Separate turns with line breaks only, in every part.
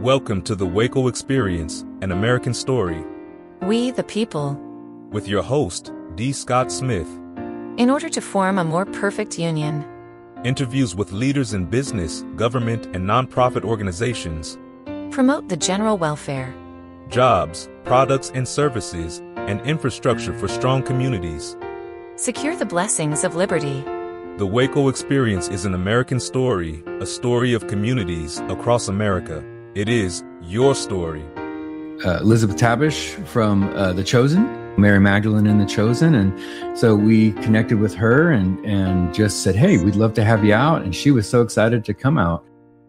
Welcome to the Waco Experience, an American story.
We, the people.
With your host, D. Scott Smith.
In order to form a more perfect union.
Interviews with leaders in business, government, and nonprofit organizations.
Promote the general welfare.
Jobs, products and services, and infrastructure for strong communities. Secure the blessings of liberty. The Waco Experience is an American story, a story of communities across America. It is your story.
Elizabeth Tabish from The Chosen, Mary Magdalene in The Chosen. And so we connected with her and just said, hey, we'd love to have you out. And she was so excited to come out.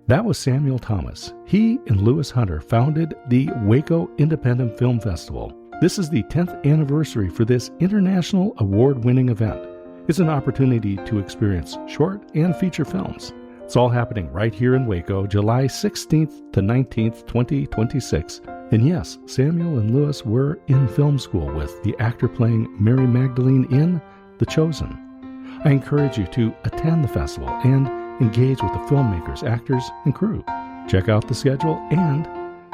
That was Samuel Thomas. He and Lewis Hunter founded the Waco Independent Film Festival. This is the 10th anniversary for this international award-winning event. It's an opportunity to experience short and feature films. It's all happening right here in Waco, July 16th to 19th, 2026. And yes, Samuel and Lewis were in film school with the actor playing Mary Magdalene in The Chosen. I encourage you to attend the festival and engage with the filmmakers, actors, and crew. Check out the schedule and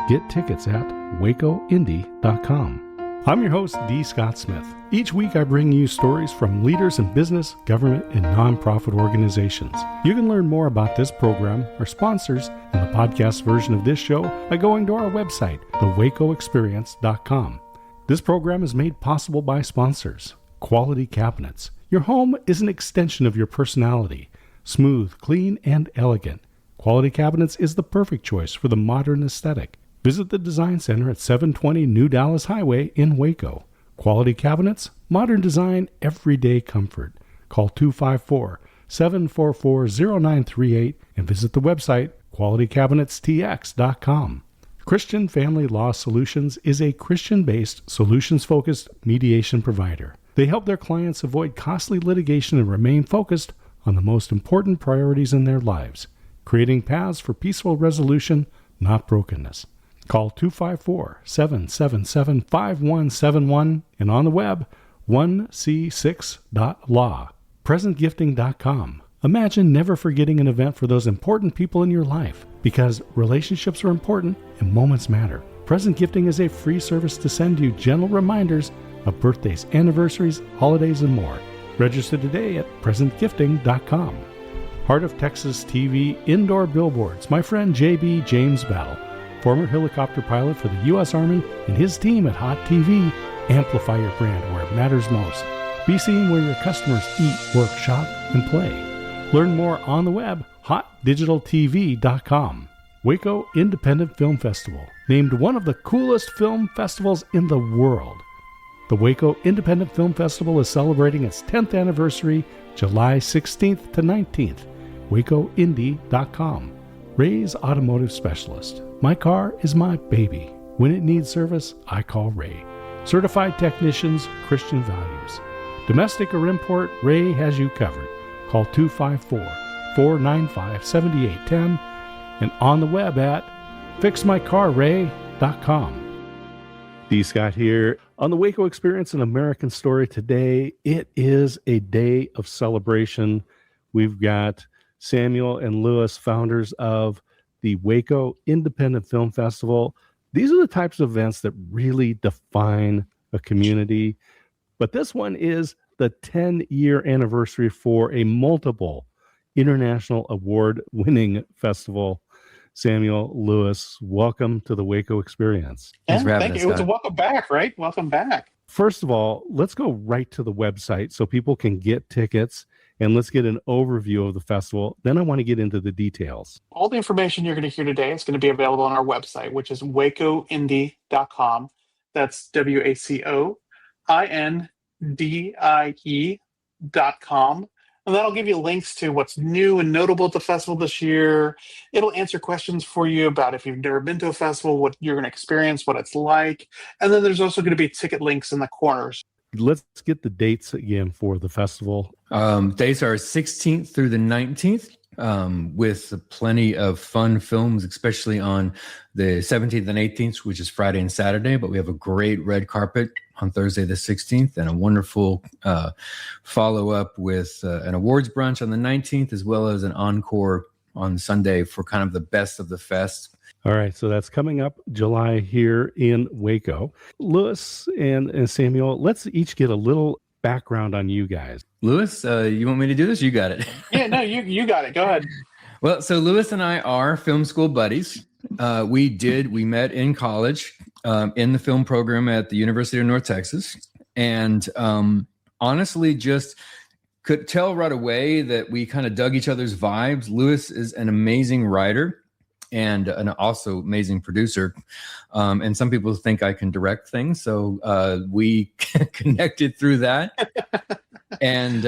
get tickets at wacoindy.com. I'm your host, D. Scott Smith. Each week I bring you stories from leaders in business, government, and nonprofit organizations. You can learn more about this program or sponsors and the podcast version of this show by going to our website, thewacoexperience.com. This program is made possible by sponsors. Quality Cabinets. Your home is an extension of your personality. Smooth, clean, and elegant. Quality Cabinets is the perfect choice for the modern aesthetic. Visit the Design Center at 720 New Dallas Highway in Waco. Quality Cabinets, modern design, everyday comfort. Call 254-744-0938 and visit the website qualitycabinetstx.com. Christian Family Law Solutions is a Christian-based, solutions-focused mediation provider. They help their clients avoid costly litigation and remain focused on the most important priorities in their lives, creating paths for peaceful resolution, not brokenness. Call 254-777-5171 and on the web, 1c6.law. PresentGifting.com. Imagine never forgetting an event for those important people in your life, because relationships are important and moments matter. Present Gifting is a free service to send you gentle reminders of birthdays, anniversaries, holidays, and more. Register today at PresentGifting.com. Heart of Texas TV Indoor Billboards. My friend J.B. James Battle, former helicopter pilot for the U.S. Army, and his team at Hot TV, amplify your brand where it matters most. Be seen where your customers eat, work, shop, and play. Learn more on the web, hotdigitaltv.com. Waco Independent Film Festival, named one of the coolest film festivals in the world. The Waco Independent Film Festival is celebrating its 10th anniversary, July 16th to 19th. WacoIndy.com. Ray's Automotive Specialist. My car is my baby. When it needs service, I call Ray. Certified technicians, Christian values. Domestic or import, Ray has you covered. Call 254-495-7810 and on the web at fixmycarray.com. D. Scott here on the Waco Experience, an American story. Today, it is a day of celebration. We've got Samuel and Lewis, founders of the Waco Independent Film Festival. These are the types of events that really define a community. But this one is the 10-year anniversary for a multiple international award-winning festival. Samuel, Lewis, welcome to the Waco Experience.
And thank you. It was a welcome back, right? Welcome back.
First of all, let's go right to the website so people can get tickets. And let's get an overview of the festival. Then I want to get into the details.
All the information you're going to hear today is going to be available on our website, which is wacoindie.com. That's wacoindie.com. And that'll give you links to what's new and notable at the festival this year. It'll answer questions for you about if you've never been to a festival, what you're going to experience, what it's like. And then there's also going to be ticket links in the corners.
Let's get the dates again for the festival.
Dates are 16th through the 19th, with plenty of fun films, especially on the 17th and 18th, which is Friday and Saturday. But we have a great red carpet on Thursday the 16th and a wonderful follow-up with an awards brunch on the 19th, as well as an encore on Sunday for kind of the best of the fest.
All right, so that's coming up July here in Waco. Louis and Samuel, let's each get a little background on you guys.
Louis, you want me to do this? You got it.
Yeah, no, you got it. Go ahead.
Well, so Louis and I are film school buddies. We met in college in the film program at the University of North Texas. And honestly, just could tell right away that we kind of dug each other's vibes. Louis is an amazing writer and an also amazing producer. And some people think I can direct things. So we connected through that. And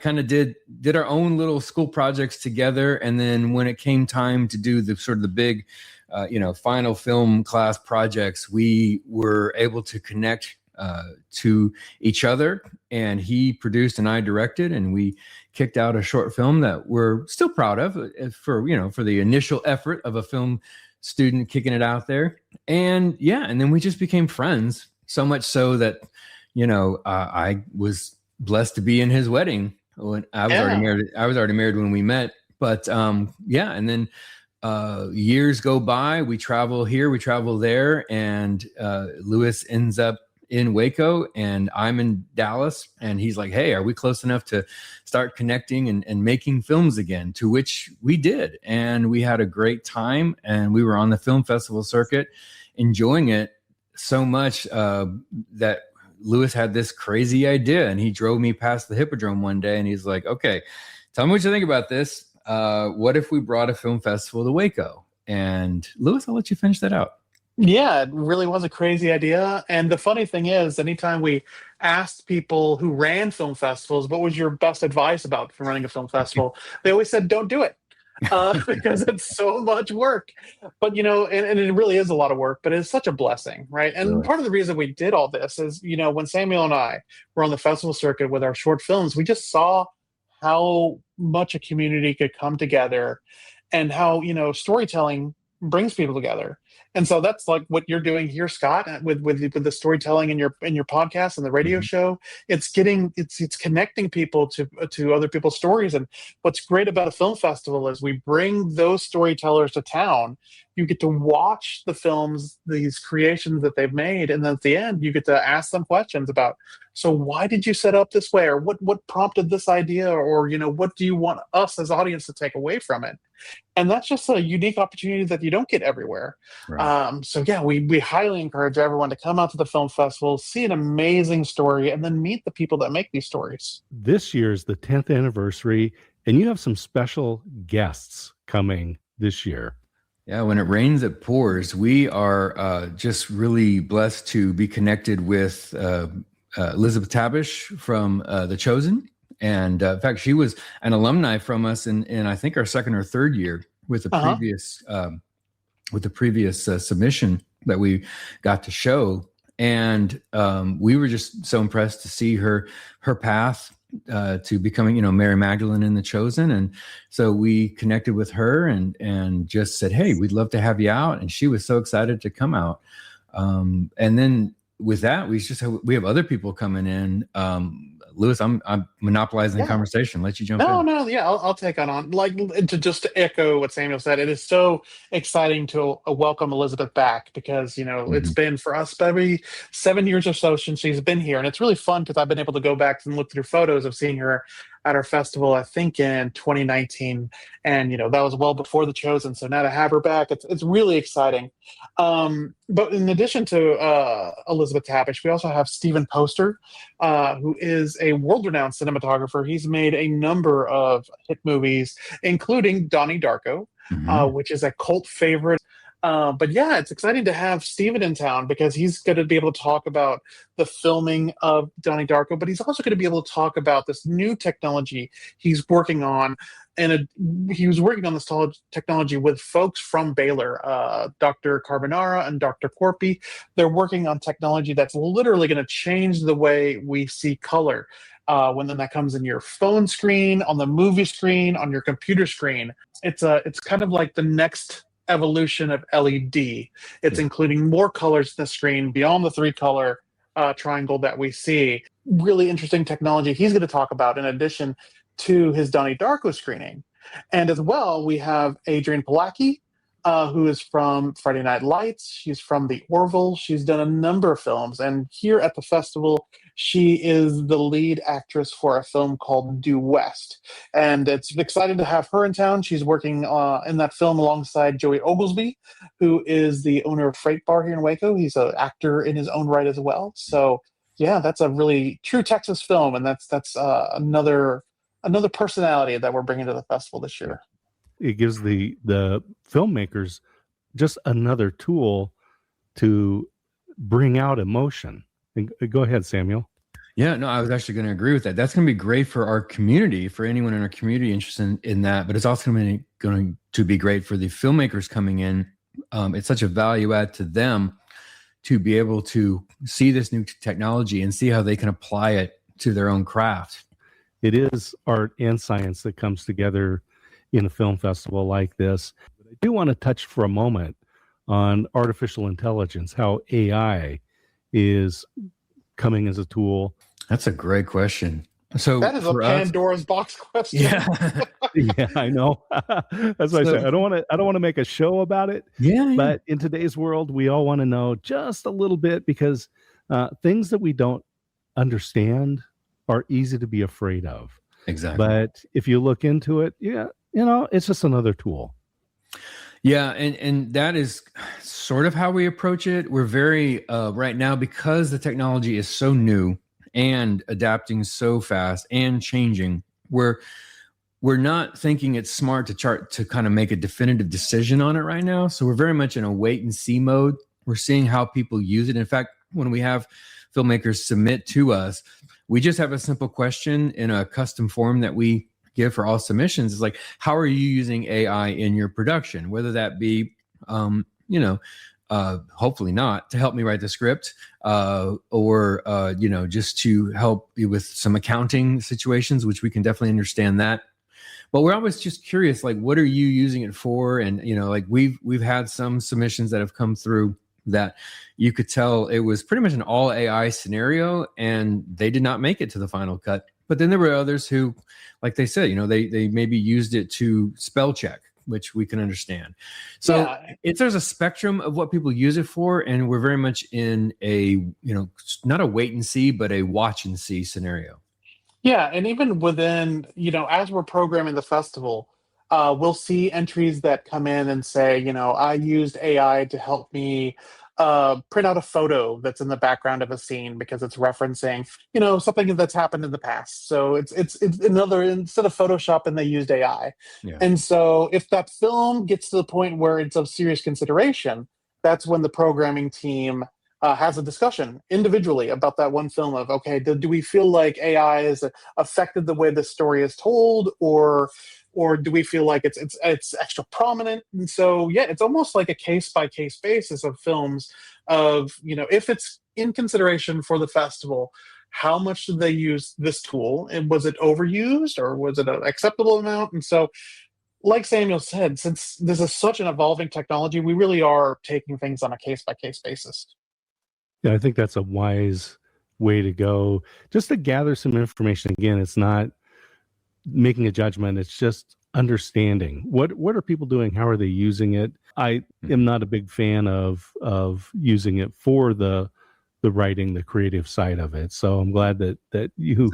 kind of did our own little school projects together. And then when it came time to do the sort of the big, final film class projects, we were able to connect to each other. And he produced and I directed, and we kicked out a short film that we're still proud of for the initial effort of a film student kicking it out there. And then we just became friends, so much so that, I was blessed to be in his wedding when I was already married. I was already married when we met, but and then years go by, we travel here, we travel there, and Louis ends up in Waco and I'm in Dallas, and he's like, hey, are we close enough to start connecting and making films again? To which we did, and we had a great time, and we were on the film festival circuit enjoying it so much that Louis had this crazy idea, and he drove me past the Hippodrome one day, and he's like, okay, tell me what you think about this. What if we brought a film festival to Waco? And Louis, I'll let you finish that out.
Yeah, it really was a crazy idea. And the funny thing is, anytime we asked people who ran film festivals, what was your best advice about for running a film festival? They always said, don't do it. Because it's so much work. But, and it really is a lot of work, but it's such a blessing, right? And
Really?
Part of the reason we did all this is, when Samuel and I were on the festival circuit with our short films, we just saw how much a community could come together and how, storytelling brings people together. And so that's like what you're doing here, Scott, with the storytelling in your podcast and the radio show. It's connecting people to other people's stories. And what's great about a film festival is we bring those storytellers to town. You get to watch the films, these creations that they've made, and then at the end, you get to ask them questions about, so why did you set up this way, or what prompted this idea, or what do you want us as audience to take away from it? And that's just a unique opportunity that you don't get everywhere. Right. We highly encourage everyone to come out to the film festival, see an amazing story, and then meet the people that make these stories.
This year's the 10th anniversary, and you have some special guests coming this year.
Yeah, when it rains, it pours. We are just really blessed to be connected with Elizabeth Tabish from The Chosen. And in fact, she was an alumni from us in I think our second or third year with the previous submission that we got to show. And we were just so impressed to see her path to becoming, Mary Magdalene in The Chosen. And so we connected with her and just said, hey, we'd love to have you out. And she was so excited to come out. And then with that, we have other people coming in. Louis, I'm monopolizing the conversation. Let you jump in.
No, yeah, I'll take on. Like, to echo what Samuel said, it is so exciting to welcome Elizabeth back because, it's been for us maybe 7 years or so since she's been here. And it's really fun because I've been able to go back and look through photos of seeing her at our festival, I think in 2019. And, that was well before The Chosen. So now to have her back, it's really exciting. But in addition to Elizabeth Tabish, we also have Stephen Poster, who is a world-renowned cinematographer. He's made a number of hit movies, including Donnie Darko, which is a cult favorite. But yeah, it's exciting to have Stephen in town because he's going to be able to talk about the filming of Donnie Darko, but he's also going to be able to talk about this new technology he's working on. And he was working on this technology with folks from Baylor, Dr. Carbonara and Dr. Corpy. They're working on technology that's literally going to change the way we see color. When then that comes in your phone screen, on the movie screen, on your computer screen. It's kind of like the next evolution of LED. It's including more colors in the screen beyond the 3-color triangle that we see. Really interesting technology he's going to talk about in addition to his Donnie Darko screening. And as well, we have Adrian Palacki, who is from Friday Night Lights. She's from The Orville. She's done a number of films. And here at the festival, she is the lead actress for a film called Due West. And it's exciting to have her in town. She's working in that film alongside Joey Oglesby, who is the owner of Freight Bar here in Waco. He's an actor in his own right as well. So, yeah, that's a really true Texas film. And that's another personality that we're bringing to the festival this year.
It gives the filmmakers just another tool to bring out emotion. And go ahead, Samuel.
Yeah, no, I was actually going to agree with that. That's going to be great for our community, for anyone in our community interested in that. But it's also going to be great for the filmmakers coming in. It's such a value add to them to be able to see this new technology and see how they can apply it to their own craft.
It is art and science that comes together in a film festival like this. But I do want to touch for a moment on artificial intelligence, how AI is coming as a tool.
That's a great question. So
that is a Pandora's box question.
Yeah,
yeah, I know. That's why I say I don't want to make a show about it.
Yeah,
but in today's world, we all want to know just a little bit, because things that we don't understand are easy to be afraid of.
Exactly.
But if you look into it, it's just another tool.
Yeah, and that is sort of how we approach it. We're very right now, because the technology is so new and adapting so fast and changing, we're not thinking it's smart to kind of make a definitive decision on it right now. So we're very much in a wait and see mode. We're seeing how people use it. In fact, when we have filmmakers submit to us, we just have a simple question in a custom form that we give for all submissions. Is like, how are you using AI in your production? Whether that be, hopefully not to help me write the script, or just to help you with some accounting situations, which we can definitely understand that. But we're always just curious, like, what are you using it for? And we've had some submissions that have come through that you could tell it was pretty much an all AI scenario, and they did not make it to the final cut. But then there were others who, like they said, they maybe used it to spell check, which we can understand. So there's a spectrum of what people use it for, and we're very much in a, not a wait and see, but a watch and see scenario.
Yeah, and even within, as we're programming the festival, we'll see entries that come in and say, I used AI to help me print out a photo that's in the background of a scene because it's referencing, something that's happened in the past. So it's another, instead of Photoshop, and they used AI. Yeah. And so if that film gets to the point where it's of serious consideration, that's when the programming team has a discussion individually about that one film of, okay, do we feel like AI has affected the way the story is told, or do we feel like it's extra prominent? And so, yeah, it's almost like a case-by-case basis of films of, if it's in consideration for the festival, how much did they use this tool? And was it overused, or was it an acceptable amount? And so, like Samuel said, since this is such an evolving technology, we really are taking things on a case-by-case basis.
Yeah, I think that's a wise way to go, just to gather some information. Again, it's not making a judgment, it's just understanding what are people doing, how are they using it. I am not a big fan of using it for the writing, the creative side of it, so I'm glad that you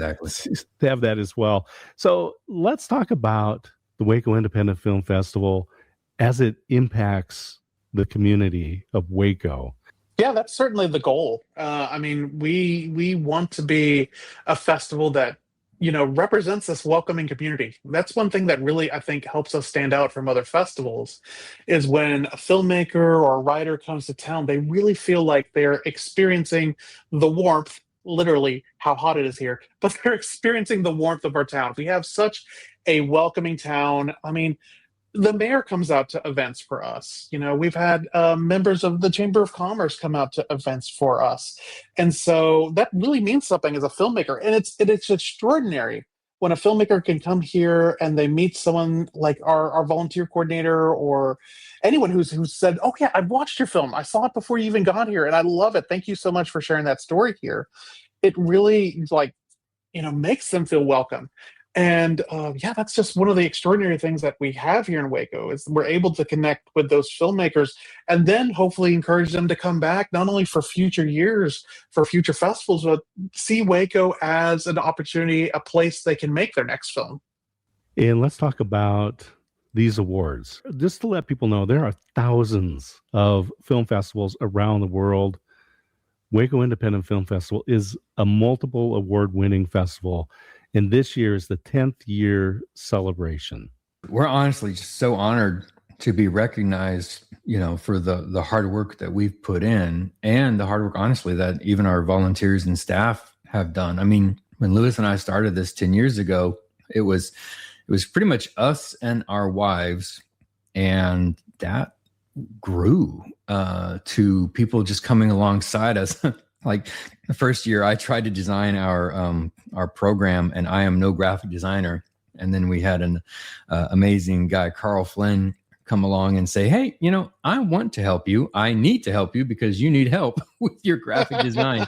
have that as well. So let's talk about the Waco Independent Film Festival as it impacts the community of Waco.
Yeah, that's certainly the goal. We want to be a festival that represents this welcoming community. That's one thing that really, I think, helps us stand out from other festivals, is when a filmmaker or a writer comes to town, they really feel like they're experiencing the warmth, literally how hot it is here, but they're experiencing the warmth of our town. We have such a welcoming town. The mayor comes out to events for us. We've had members of the Chamber of Commerce come out to events for us. And so that really means something as a filmmaker. And it's extraordinary when a filmmaker can come here and they meet someone like our volunteer coordinator, or anyone who said, oh yeah, I've watched your film. I saw it before you even got here, and I love it. Thank you so much for sharing that story here. It really makes them feel welcome. And yeah, that's just one of the extraordinary things that we have here in Waco is we're able to connect with those filmmakers and then hopefully encourage them to come back not only for future years, for future festivals, but see Waco as an opportunity, a place they can make their next film.
And let's talk about these awards. Just to let people know, there are thousands of film festivals around the world. Waco Independent Film Festival is a multiple award-winning festival, and this year is the 10th year celebration.
We're honestly just so honored to be recognized, for the hard work that we've put in and the hard work, honestly, that even our volunteers and staff have done. I mean, when Lewis and I started this 10 years ago, it was pretty much us and our wives, and that grew to people just coming alongside us. Like the first year I tried to design our program, and I am no graphic designer. And then we had an amazing guy, Carl Flynn, come along and say, hey, I want to help you. I need to help you because you need help with your graphic design.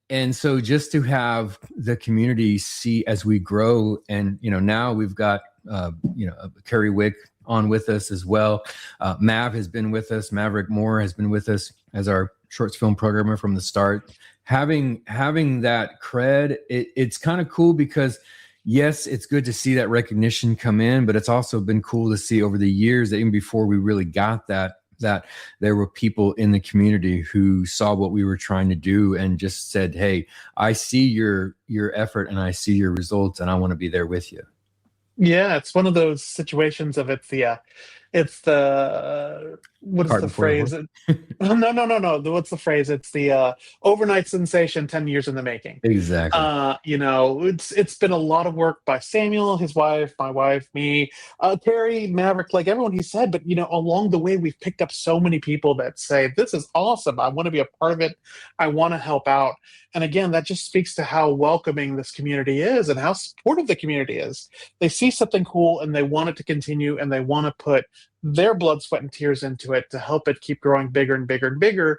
And so just to have the community see as we grow, and, now we've got, Kerry Wick on with us as well. Mav has been with us. Maverick Moore has been with us as our shorts film programmer from the start. Having that cred, it's kind of cool because yes, it's good to see that recognition come in, but it's also been cool to see over the years that even before we really got that there were people in the community who saw what we were trying to do and just said, hey, I see your effort and I see your results and I want to be there with you.
Yeah, it's one of those situations of it's the what is the phrase? No. What's the phrase? It's the overnight sensation 10 years in the making.
Exactly.
It's been a lot of work by Samuel, his wife, my wife, me, Terry, Maverick, like everyone he said, but along the way we've picked up so many people that say, this is awesome. I want to be a part of it. I want to help out. And again, that just speaks to how welcoming this community is and how supportive the community is. They see something cool and they want it to continue and they want to put their blood, sweat, and tears into it to help it keep growing bigger and bigger and bigger.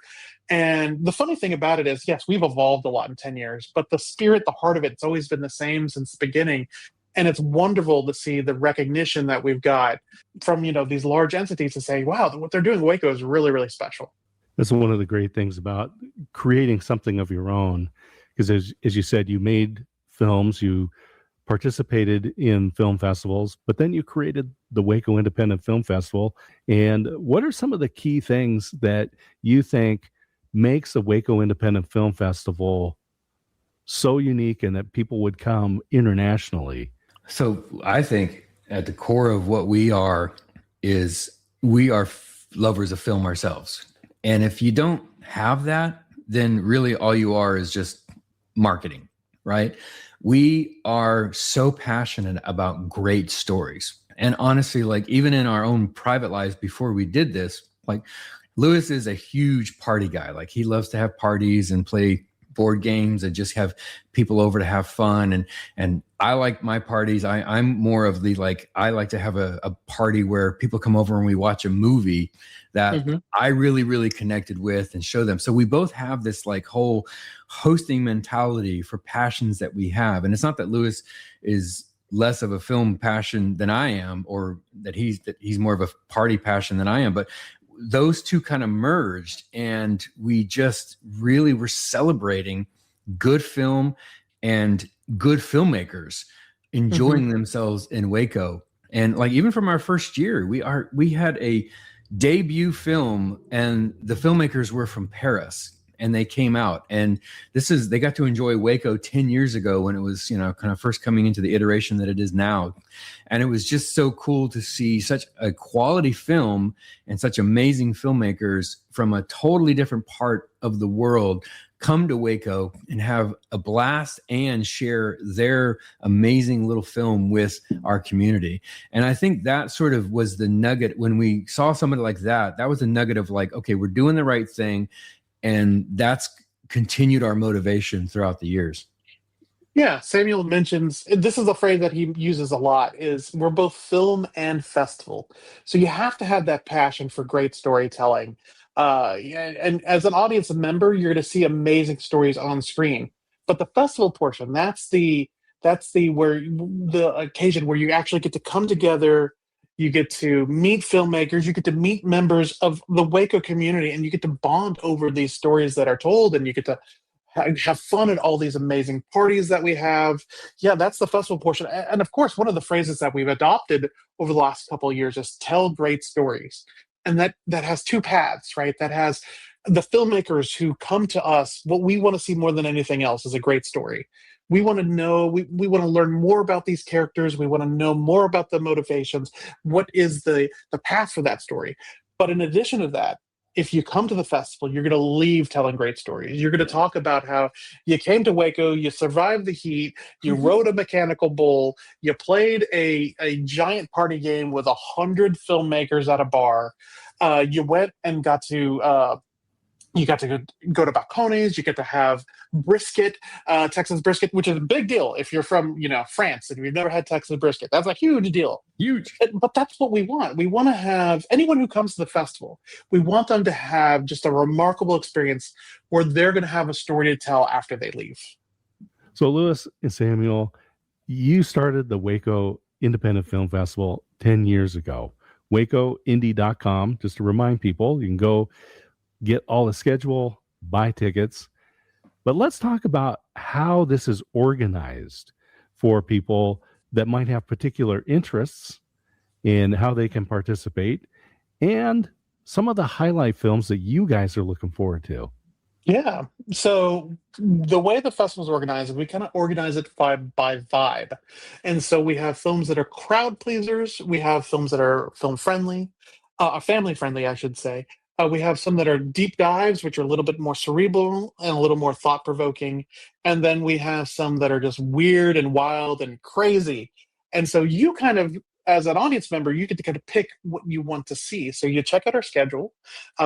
And the funny thing about it is, yes, we've evolved a lot in 10 years, but the spirit, the heart of it, it's always been the same since the beginning. And it's wonderful to see the recognition that we've got from, these large entities to say, wow, what they're doing in Waco is really, really special.
That's one of the great things about creating something of your own, because as you said, you made films, you participated in film festivals, but then you created the Waco Independent Film Festival. And what are some of the key things that you think makes the Waco Independent Film Festival so unique and that people would come internationally?
So I think at the core of what we are is we are lovers of film ourselves. And if you don't have that, then really all you are is just marketing, right? We are so passionate about great stories. And honestly, like even in our own private lives before we did this, like Lewis is a huge party guy. Like he loves to have parties and play board games and just have people over to have fun. And I like my parties. I'm more of the, like, I like to have a party where people come over and we watch a movie that I really, really connected with and show them. So we both have this like whole hosting mentality for passions that we have. And it's not that Lewis is less of a film passion than I am, or that he's more of a party passion than I am, but those two kind of merged, and we just really were celebrating good film and good filmmakers enjoying themselves in Waco. And like even from our first year, we had a debut film, and the filmmakers were from Paris, and they came out, and they got to enjoy Waco 10 years ago when it was, kind of first coming into the iteration that it is now. And it was just so cool to see such a quality film and such amazing filmmakers from a totally different part of the world come to Waco and have a blast and share their amazing little film with our community. And I think that sort of was the nugget when we saw somebody like that. That was a nugget of like, okay, we're doing the right thing. And that's continued our motivation throughout the years.
Yeah, Samuel mentions, this is a phrase that he uses a lot, is we're both film and festival. So you have to have that passion for great storytelling. And as an audience member, you're going to see amazing stories on screen. But the festival portion, that's the That's the occasion where you actually get to come together. You get to meet filmmakers. You get to meet members of the Waco community, and you get to bond over these stories that are told, and you get to have fun at all these amazing parties that we have. Yeah, that's the festival portion. And of course, one of the phrases that we've adopted over the last couple of years is tell great stories. And that has two paths, right? That has the filmmakers who come to us. What we want to see more than anything else is a great story. We want to know, we want to learn more about these characters. We want to know more about the motivations. What is the path for that story? But in addition to that, if you come to the festival, you're going to leave telling great stories. You're going to talk about how you came to Waco, you survived the heat, you rode a mechanical bull, you played a giant party game with 100 filmmakers at a bar. You went and got to go to balconies. You get to have brisket, Texas brisket, which is a big deal if you're from France and you've never had Texas brisket. That's a huge deal.
Huge.
But that's what we want. We want to have anyone who comes to the festival, we want them to have just a remarkable experience where they're going to have a story to tell after they leave.
So Louis and Samuel, you started the Waco Independent Film Festival 10 years ago. WacoIndie.com, just to remind people, you can go get all the schedule, buy tickets. But let's talk about how this is organized for people that might have particular interests in how they can participate, and some of the highlight films that you guys are looking forward to.
Yeah. So the way the festival is organized, we kind of organize it by vibe. And so we have films that are crowd pleasers. We have films that are film friendly, family friendly, I should say. We have some that are deep dives, which are a little bit more cerebral and a little more thought provoking. And then we have some that are just weird and wild and crazy. And so you kind of, as an audience member, you get to kind of pick what you want to see. So you check out our schedule.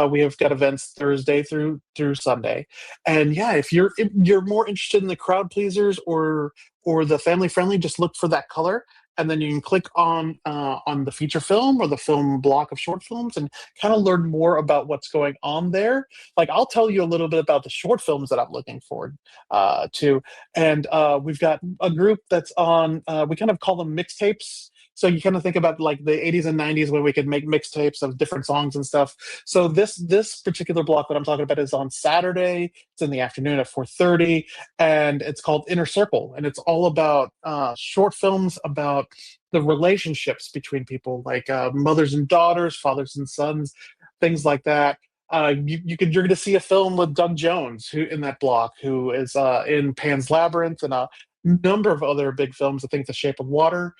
We have got events Thursday through Sunday. And yeah, if you're more interested in the crowd pleasers or the family friendly, just look for that color. And then you can click on the feature film or the film block of short films and kind of learn more about what's going on there. Like, I'll tell you a little bit about the short films that I'm looking forward to. And we've got a group that's on, we kind of call them mixtapes. So you kind of think about like the 80s and 90s when we could make mixtapes of different songs and stuff. So this particular block that I'm talking about is on Saturday. It's in the afternoon at 4:30, and it's called Inner Circle. And it's all about short films about the relationships between people, like mothers and daughters, fathers and sons, things like that. You're going to see a film with Doug Jones, who in that block, who is in Pan's Labyrinth and a number of other big films. I think The Shape of Water.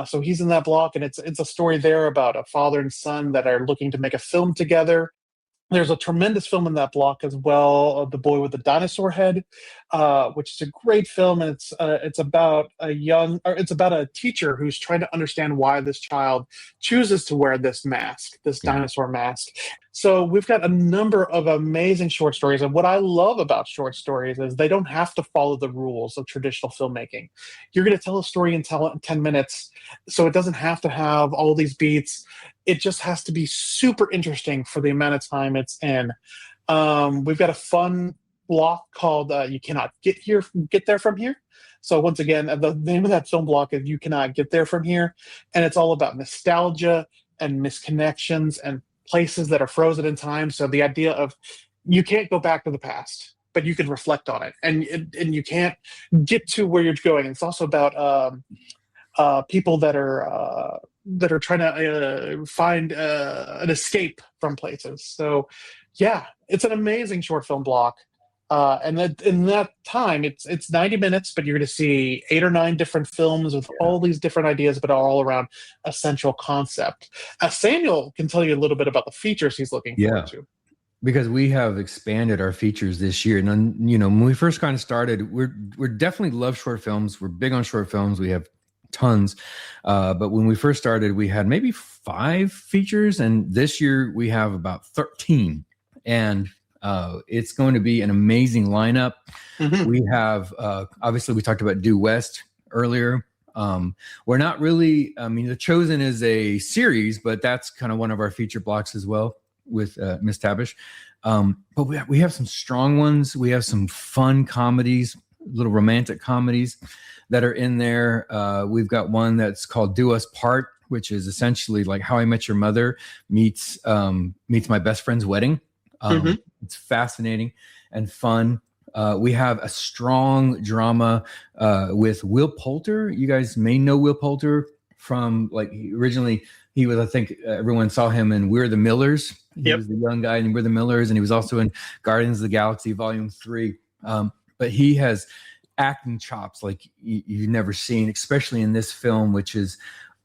So he's in that block, and it's a story there about a father and son that are looking to make a film together. There's a tremendous film in that block as well, The Boy with the Dinosaur Head, which is a great film, and it's about a teacher who's trying to understand why this child chooses to wear this mask, this dinosaur mask. So we've got a number of amazing short stories, and what I love about short stories is they don't have to follow the rules of traditional filmmaking. You're going to tell a story in 10 minutes, so it doesn't have to have all these beats. It just has to be super interesting for the amount of time it's in. We've got a fun block called You Cannot Get There From Here. So once again, the name of that film block is You Cannot Get There From Here. And it's all about nostalgia and misconnections and places that are frozen in time. So the idea of you can't go back to the past, but you can reflect on it. And you can't get to where you're going. It's also about people that are trying to find an escape from places. So yeah, it's an amazing short film block. And that in that time, it's 90 minutes, but you're going to see 8 or 9 different films with all these different ideas, but all around a central concept. Samuel can tell you a little bit about the features he's looking forward to.
Because we have expanded our features this year. And then, when we first kind of started, we're definitely love short films. We're big on short films. We have tons. But when we first started, we had maybe 5 features. And this year we have about 13. And it's going to be an amazing lineup. Mm-hmm. We have, obviously we talked about Due West earlier. We're not really, The Chosen is a series, but that's kind of one of our feature blocks as well with Miss Tabish. But we have some strong ones. We have some fun comedies. little romantic comedies that are in there. We've got one that's called Do Us Part, which is essentially like How I Met Your Mother meets My Best Friend's Wedding. It's fascinating and fun. We have a strong drama with Will Poulter. You guys may know Will Poulter from originally he was, I think everyone saw him in We're the Millers. He was the young guy in We're the Millers, and he was also in Guardians of the Galaxy Volume 3. But he has acting chops like you've never seen, especially in this film, which is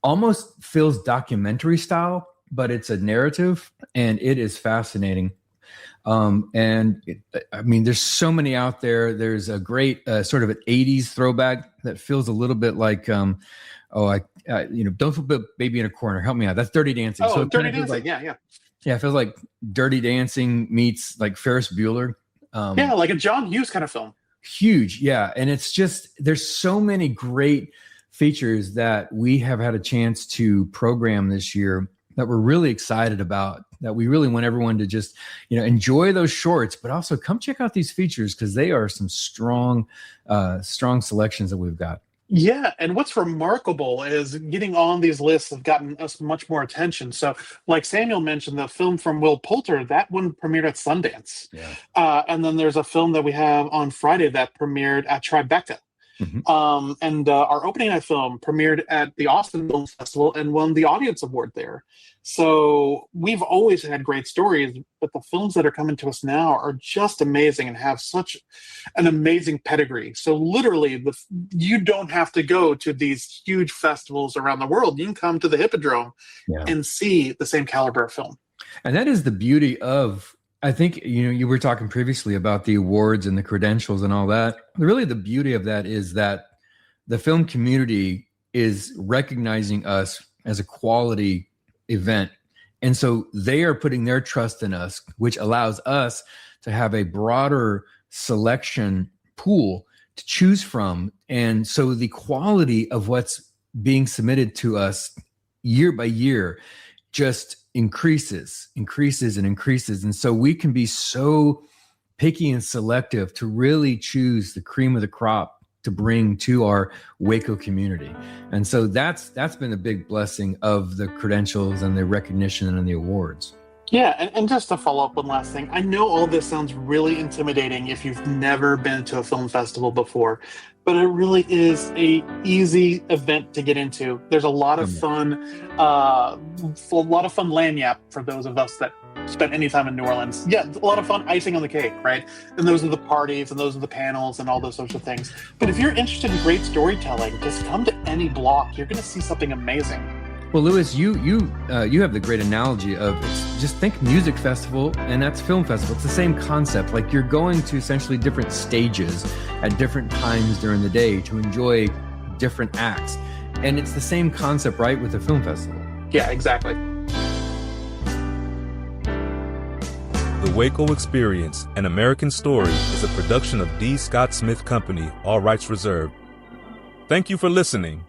almost feels documentary style, but it's a narrative, and it is fascinating. There's so many out there. There's a great sort of an 80s throwback that feels a little bit like, Don't Put Baby in a Corner. Help me out. That's Dirty Dancing.
Oh, so Dirty Dancing. Yeah.
Yeah, it feels like Dirty Dancing meets like Ferris Bueller.
Like a John Hughes kind of film.
Huge, yeah. And it's just, there's so many great features that we have had a chance to program this year that we're really excited about, that we really want everyone to just, enjoy those shorts, but also come check out these features because they are some strong selections that we've got.
Yeah, and what's remarkable is getting on these lists have gotten us much more attention. So, like Samuel mentioned, the film from Will Poulter, that one premiered at Sundance. Yeah. And then there's a film that we have on Friday that premiered at Tribeca. And our opening night film premiered at the Austin Film Festival and won the Audience Award there. So we've always had great stories, but the films that are coming to us now are just amazing and have such an amazing pedigree. So literally, you don't have to go to these huge festivals around the world. You can come to the Hippodrome and see the same caliber of film.
And that is the beauty of, I think, you were talking previously about the awards and the credentials and all that. Really, the beauty of that is that the film community is recognizing us as a quality event. And so they are putting their trust in us, which allows us to have a broader selection pool to choose from. And so the quality of what's being submitted to us year by year just increases. And so we can be so picky and selective to really choose the cream of the crop to bring to our Waco community. And so that's been a big blessing of the credentials and the recognition and the awards.
Yeah, and just to follow up one last thing, I know all this sounds really intimidating if you've never been to a film festival before, but it really is a easy event to get into. There's a lot of fun, lagniappe for those of us that spent any time in New Orleans. Yeah, a lot of fun icing on the cake, right? And those are the parties and those are the panels and all those sorts of things. But if you're interested in great storytelling, just come to any block. You're going to see something amazing.
Well, Louis, you have the great analogy of just think music festival and that's film festival. It's the same concept. Like you're going to essentially different stages at different times during the day to enjoy different acts. And it's the same concept, right, with a film festival.
Yeah, exactly.
The Waco Experience, An American Story, is a production of D. Scott Smith Company, all rights reserved. Thank you for listening.